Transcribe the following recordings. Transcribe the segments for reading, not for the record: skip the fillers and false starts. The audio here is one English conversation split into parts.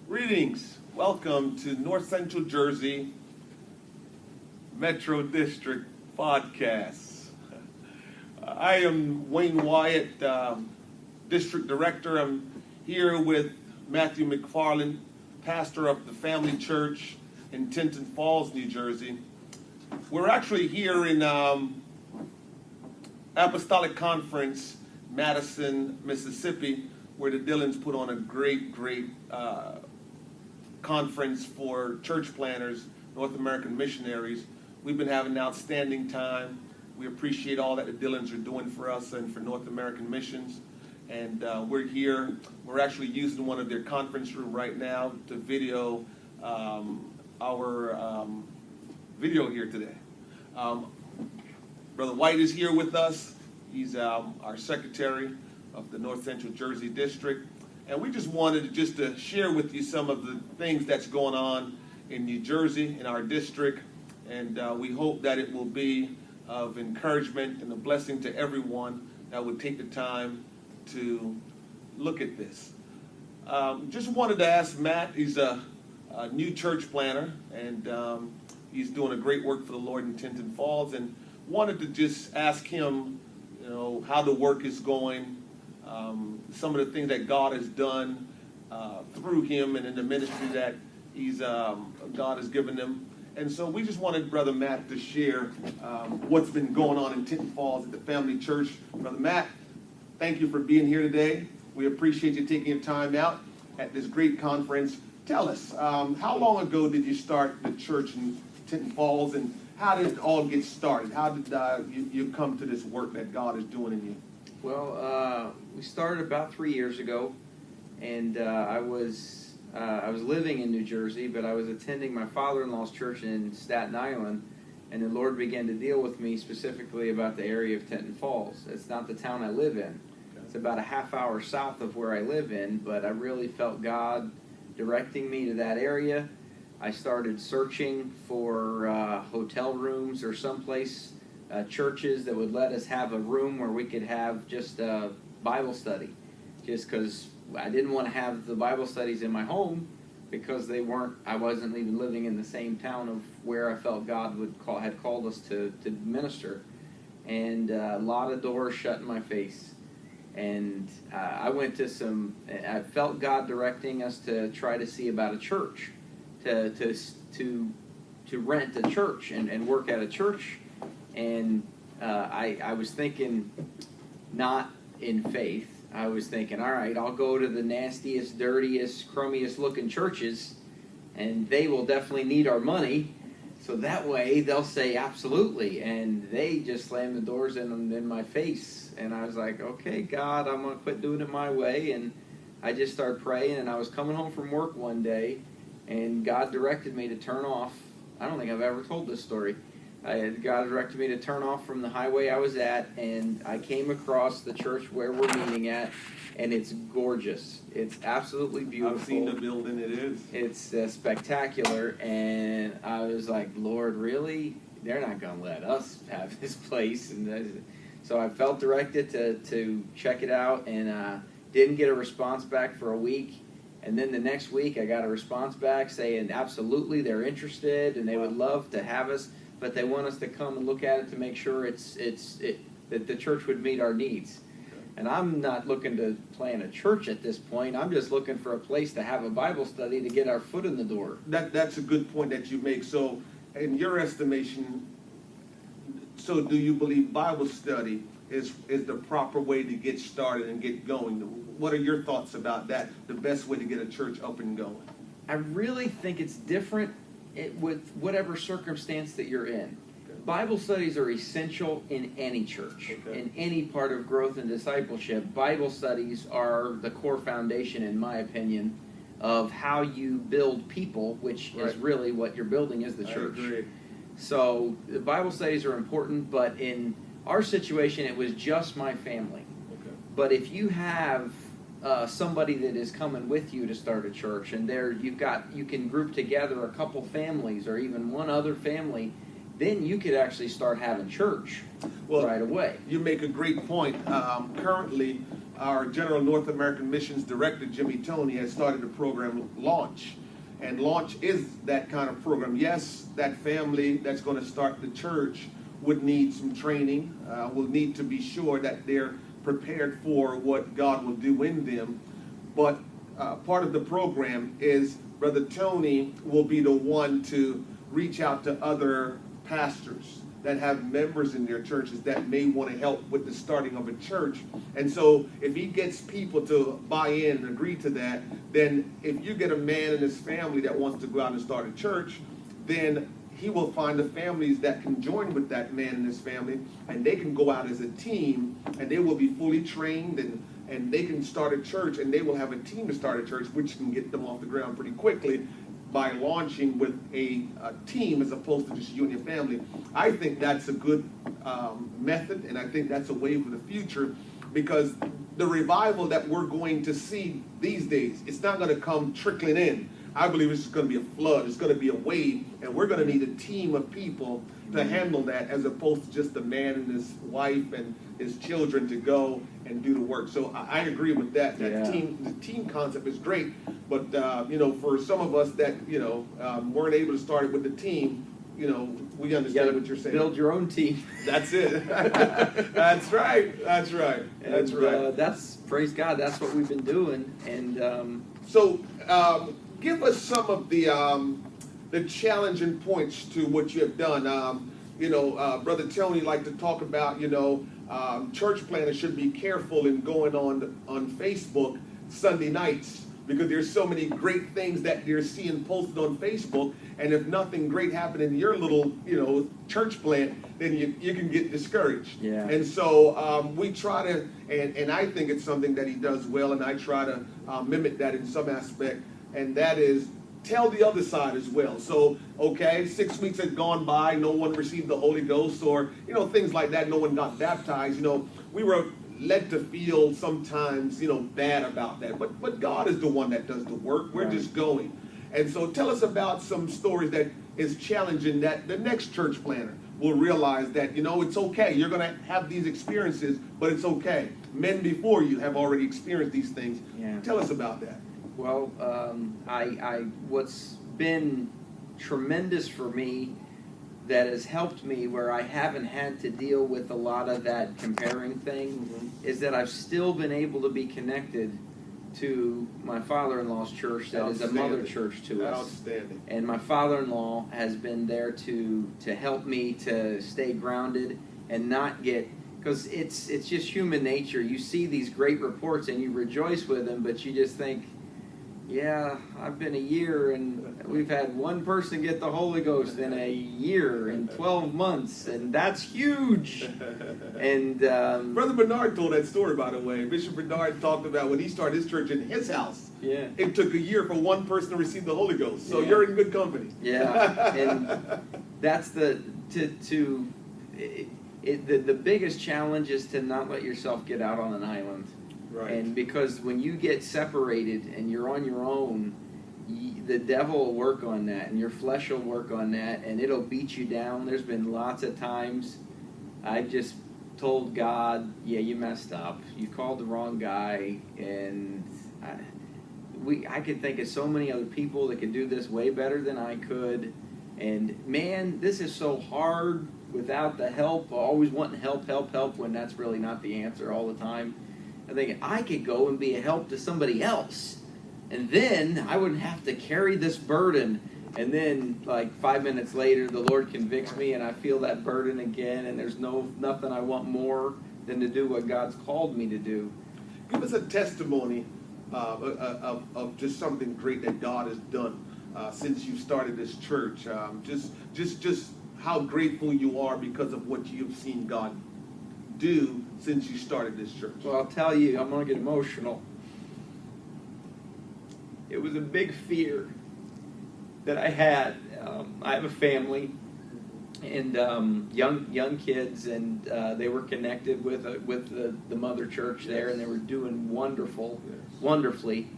Greetings. Welcome to North Central Jersey Metro District Podcasts. I am Wayne Wyatt, District Director. I'm here with Matthew McFarland, pastor of the Family Church in Tinton Falls, New Jersey. We're actually here in Apostolic Conference, Madison, Mississippi, where the Dillons put on a great conference for church planners, North American missionaries. We've been having an outstanding time. We appreciate all that the Dillons are doing for us and for North American missions. And we're here. We're actually using one of their conference rooms right now to video our video here today. Brother White is here with us. He's our secretary of the North Central Jersey District. And we just wanted to share with you some of the things that's going on in New Jersey, in our district. And we hope that it will be of encouragement and a blessing to everyone that would take the time to look at this. Just wanted to ask Matt. He's a new church planner, and he's doing a great work for the Lord in Tinton Falls, and wanted to just ask him, how the work is going, some of the things that God has done through him and in the ministry that God has given him. And so we just wanted Brother Matt to share what's been going on in Tinton Falls at the Family Church. Brother Matt, thank you for being here today. We appreciate you taking your time out at this great conference. Tell us, how long ago did you start the church in Tinton Falls, and how did it all get started? How did you come to this work that God is doing in you? Well, we started about 3 years ago, and I was living in New Jersey, but I was attending my father-in-law's church in Staten Island, and the Lord began to deal with me specifically about the area of Tinton Falls. It's not the town I live in. Okay. It's about a half hour south of where I live in, but I really felt God directing me to that area. I started searching for hotel rooms or someplace, churches that would let us have a room where we could have just a Bible study. Just because I didn't want to have the Bible studies in my home, because I wasn't even living in the same town of where I felt God had called us to minister. And a lot of doors shut in my face. And I felt God directing us to try to see about a church, to rent a church and work at a church. And I was thinking not in faith. I was thinking, all right, I'll go to the nastiest, dirtiest, crummiest looking churches, and they will definitely need our money. So that way they'll say absolutely. And they just slammed the doors in my face. And I was like, okay, God, I'm going to quit doing it my way. And I just started praying, and I was coming home from work one day, and God directed me to turn off. I don't think I've ever told this story. God directed me to turn off from the highway I was at, and I came across the church where we're meeting at, and it's gorgeous. It's absolutely beautiful. I've seen the building. It is. It's spectacular, and I was like, Lord, really? They're not going to let us have this place. And so I felt directed to check it out, and didn't get a response back for a week. And then the next week I got a response back saying absolutely they're interested, and they would love to have us, but they want us to come and look at it to make sure that the church would meet our needs. Okay. And I'm not looking to plan a church at this point. I'm just looking for a place to have a Bible study to get our foot in the door. That's a good point that you make. So in your estimation, so do you believe Bible study is the proper way to get started and get going? What are your thoughts about that, the best way to get a church up and going? I really think it's different with whatever circumstance that you're in. Okay. Bible studies are essential in any church, okay. In any part of growth and discipleship. Bible studies are the core foundation, in my opinion, of how you build people, which is really what you're building is the church. I agree. So the Bible studies are important, but in our situation, it was just my family. Okay. But if you have somebody that is coming with you to start a church, and you can group together a couple families or even one other family, then you could actually start having church right away. You make a great point. Currently, our General North American Missions Director, Jimmy Toney, has started a program, Launch. And Launch is that kind of program. Yes, that family that's going to start the church would need some training, will need to be sure that they're prepared for what God will do in them. But part of the program is Brother Tony will be the one to reach out to other pastors that have members in their churches that may want to help with the starting of a church. And so if he gets people to buy in and agree to that, then if you get a man and his family that wants to go out and start a church, then he will find the families that can join with that man and his family, and they can go out as a team, and they will be fully trained, and they can start a church, and they will have a team to start a church, which can get them off the ground pretty quickly by launching with a team as opposed to just you and your family. I think that's a good method, and I think that's a way for the future, because the revival that we're going to see these days, it's not going to come trickling in. I believe it's going to be a flood. It's going to be a wave, and we're going to need a team of people to handle that, as opposed to just a man and his wife and his children to go and do the work. So I agree with that. The team concept is great, but for some of us that weren't able to start it with the team, we understand what you're saying. Build your own team. That's it. That's right. That's right. That's right. That's, praise God, that's what we've been doing. And give us some of the challenging points to what you have done. Brother Tony liked to talk about, church planners should be careful in going on Facebook Sunday nights, because there's so many great things that you're seeing posted on Facebook, and if nothing great happened in your little, church plant, then you can get discouraged. Yeah. And so we try to, and I think it's something that he does well, and I try to mimic that in some aspect, and that is tell the other side as well. So, 6 weeks had gone by, no one received the Holy Ghost, or, things like that, no one got baptized. We were led to feel sometimes, bad about that. But God is the one that does the work. We're just going. And so tell us about some stories that is challenging, that the next church planner will realize that, it's okay. You're going to have these experiences, but it's okay. Men before you have already experienced these things. Yeah. Tell us about that. Well, what's been tremendous for me that has helped me, where I haven't had to deal with a lot of that comparing thing, is that I've still been able to be connected to my father-in-law's church that is a mother church to us. Outstanding. And my father-in-law has been there to help me to stay grounded and not get, because it's just human nature. You see these great reports and you rejoice with them, but you just think, yeah, I've been a year and we've had one person get the Holy Ghost in a year and 12 months, and that's huge. And Brother Bernard told that story, by the way. Bishop Bernard talked about when he started his church in his house. Yeah. It took a year for one person to receive the Holy Ghost. So you're in good company. Yeah, and that's the biggest challenge is to not let yourself get out on an island. Right. And because when you get separated and you're on your own, the devil will work on that, and your flesh will work on that, and it'll beat you down. There's been lots of times I just told God, yeah, you messed up. You called the wrong guy, and I could think of so many other people that could do this way better than I could. And man, this is so hard without the help, always wanting help, when that's really not the answer all the time. I'm thinking, I could go and be a help to somebody else, and then I wouldn't have to carry this burden. And then, like 5 minutes later, the Lord convicts me, and I feel that burden again, and there's nothing I want more than to do what God's called me to do. Give us a testimony of just something great that God has done since you started this church. Just how grateful you are because of what you've seen God do since you started this church. Well, I'll tell you, I'm going to get emotional. It was a big fear that I had. I have a family and young kids, and they were connected with the mother church there, and they were doing wonderfully.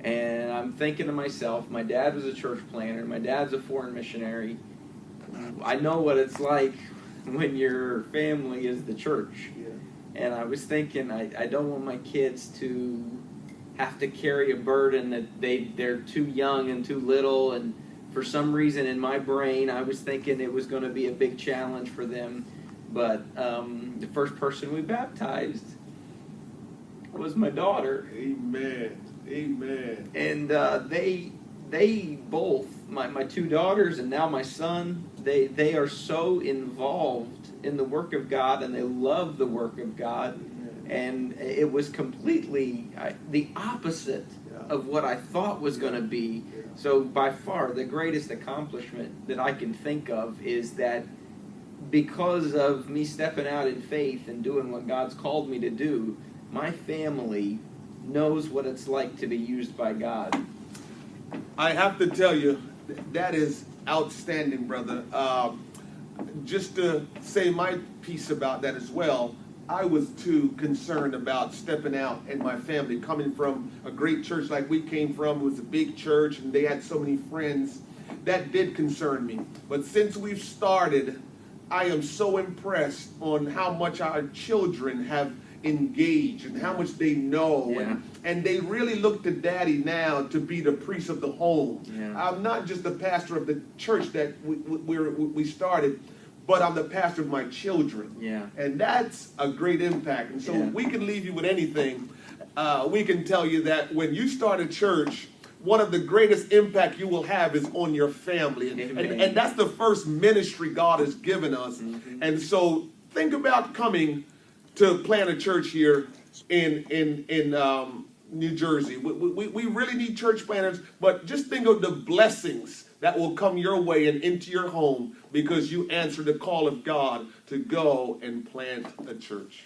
And I'm thinking to myself, my dad was a church planner, my dad's a foreign missionary. I know what it's like when your family is the church. Yeah. And I was thinking, I don't want my kids to have to carry a burden that they're too young and too little. And for some reason in my brain, I was thinking it was going to be a big challenge for them. But the first person we baptized was my daughter. Amen. Amen. And they both, my two daughters and now my son, they are so involved in the work of God, and they love the work of God. And it was completely the opposite of what I thought was going to be. So by far, the greatest accomplishment that I can think of is that because of me stepping out in faith and doing what God's called me to do, my family knows what it's like to be used by God. I have to tell you, that is outstanding, brother. Just to say my piece about that as well, I was too concerned about stepping out and my family coming from a great church like we came from. It was a big church and they had so many friends. That did concern me. But since we've started, I am so impressed on how much our children have engaged and how much they know. Yeah. And they really look to Daddy now to be the priest of the home. Yeah. I'm not just the pastor of the church that we started, but I'm the pastor of my children. Yeah. And that's a great impact. And so Yeah. we can leave you with anything. We can tell you that when you start a church, one of the greatest impact you will have is on your family. And that's the first ministry God has given us. Mm-hmm. And so think about coming to plant a church here in New Jersey. We really need church planters, but just think of the blessings that will come your way and into your home because you answer the call of God to go and plant a church.